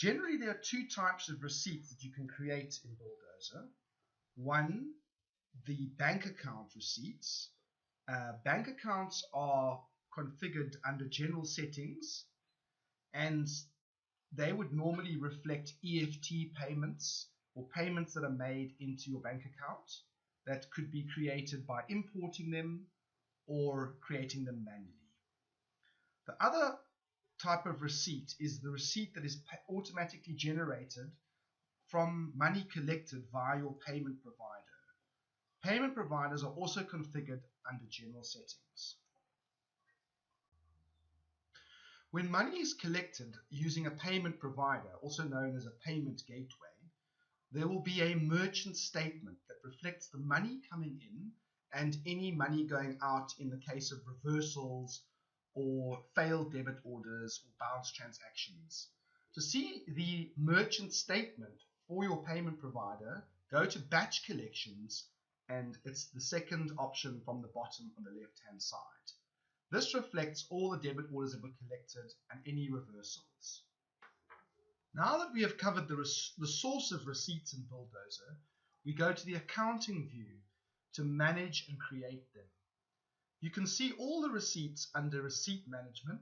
Generally, there are two types of receipts that you can create in Billdozer. One, the bank account receipts. Bank accounts are configured under general settings, and they would normally reflect EFT payments or payments that are made into your bank account that could be created by importing them or creating them manually. The other type of receipt is the receipt that is automatically generated from money collected via your payment provider. Payment providers are also configured under general settings. When money is collected using a payment provider, also known as a payment gateway, there will be a merchant statement that reflects the money coming in and any money going out in the case of reversals or failed debit orders or bounce transactions. To see the merchant statement for your payment provider, go to Batch Collections, and it's the second option from the bottom on the left-hand side. This reflects all the debit orders that were collected and any reversals. Now that we have covered the source of receipts in Billdozer, we go to the accounting view to manage and create them. You can see all the receipts under Receipt Management,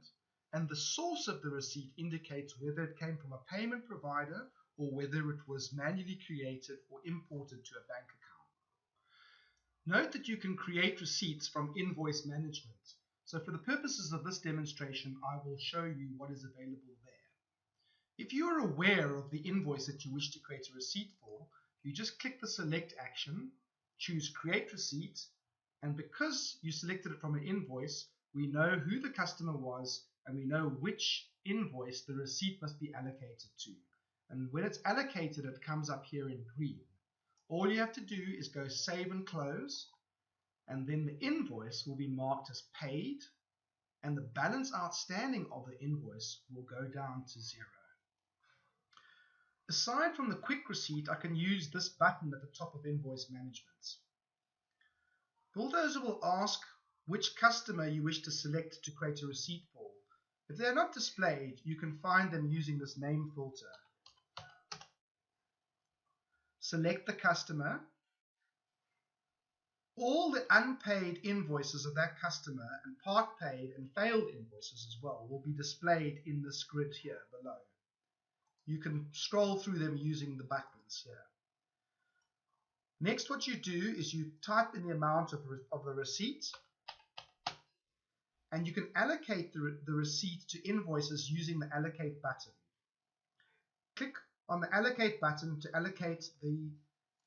and the source of the receipt indicates whether it came from a payment provider or whether it was manually created or imported to a bank account. Note that you can create receipts from Invoice Management. So for the purposes of this demonstration, I will show you what is available there. If you are aware of the invoice that you wish to create a receipt for, you just click the Select action, choose Create Receipt, and because you selected it from an invoice, we know who the customer was and we know which invoice the receipt must be allocated to. And when it's allocated, it comes up here in green. All you have to do is go Save and Close, and then the invoice will be marked as paid, and the balance outstanding of the invoice will go down to 0. Aside from the quick receipt, I can use this button at the top of Invoice Management. Billdozer will ask which customer you wish to select to create a receipt for. If they are not displayed, you can find them using this name filter. Select the customer. All the unpaid invoices of that customer and part paid and failed invoices as well will be displayed in this grid here below. You can scroll through them using the buttons here. Next, what you do is you type in the amount of the receipt, and you can allocate the receipt to invoices using the Allocate button. Click on the Allocate button to allocate the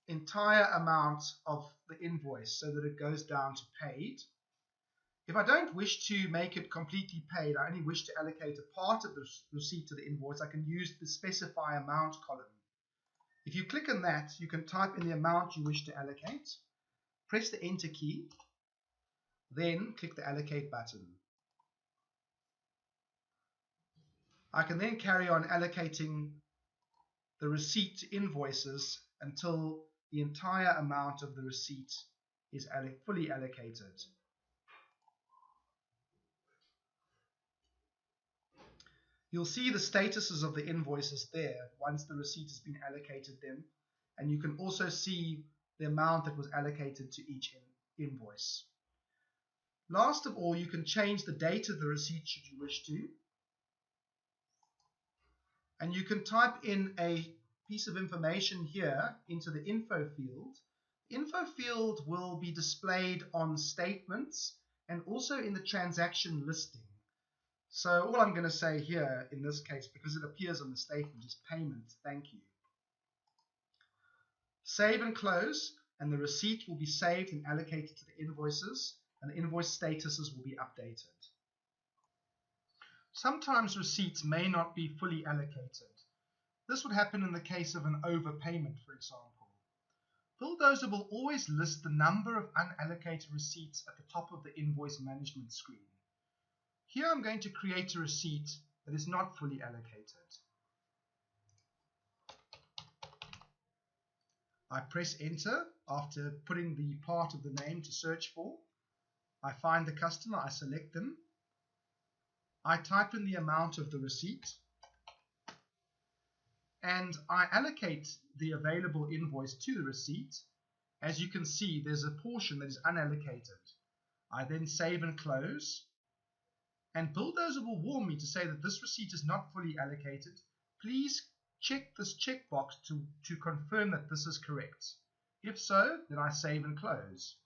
entire amount of the invoice so that it goes down to paid. If I don't wish to make it completely paid, I only wish to allocate a part of the receipt to the invoice, I can use the Specify Amount column. If you click on that, you can type in the amount you wish to allocate, press the Enter key, then click the Allocate button. I can then carry on allocating the receipt to invoices until the entire amount of the receipt is fully allocated. You'll see the statuses of the invoices there once the receipt has been allocated them, and you can also see the amount that was allocated to each invoice. Last of all, you can change the date of the receipt should you wish to, and you can type in a piece of information here into the info field. The info field will be displayed on statements and also in the transaction listing. So all I'm going to say here in this case, because it appears on the statement, is payment, thank you. Save and close, and the receipt will be saved and allocated to the invoices, and the invoice statuses will be updated. Sometimes receipts may not be fully allocated. This would happen in the case of an overpayment, for example. Billdozer will always list the number of unallocated receipts at the top of the invoice management screen. Here I'm going to create a receipt that is not fully allocated. I press Enter after putting the part of the name to search for. I find the customer, I select them. I type in the amount of the receipt. and I allocate the available invoice to the receipt. As you can see, there's a portion that is unallocated. I then save and close, and Billdozer will warn me to say that this receipt is not fully allocated. Please check this checkbox to confirm that this is correct. If so, then I save and close.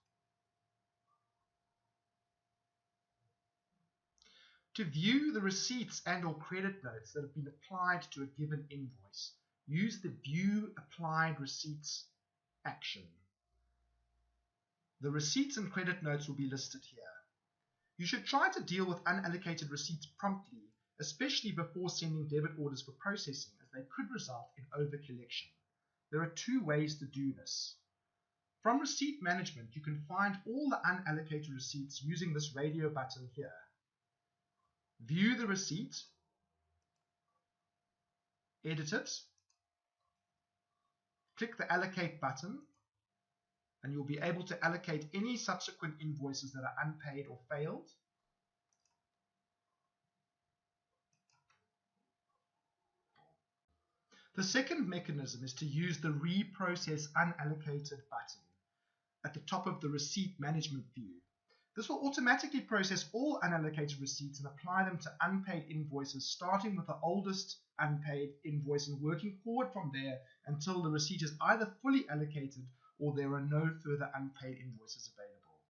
To view the receipts and/or credit notes that have been applied to a given invoice, use the View Applied Receipts action. The receipts and credit notes will be listed here. You should try to deal with unallocated receipts promptly, especially before sending debit orders for processing, as they could result in overcollection. There are two ways to do this. From Receipt Management, you can find all the unallocated receipts using this radio button here. View the receipt, edit it, click the Allocate button, and you'll be able to allocate any subsequent invoices that are unpaid or failed. The second mechanism is to use the Reprocess Unallocated button at the top of the Receipt Management view. This will automatically process all unallocated receipts and apply them to unpaid invoices, starting with the oldest unpaid invoice and working forward from there until the receipt is either fully allocated or there are no further unpaid invoices available.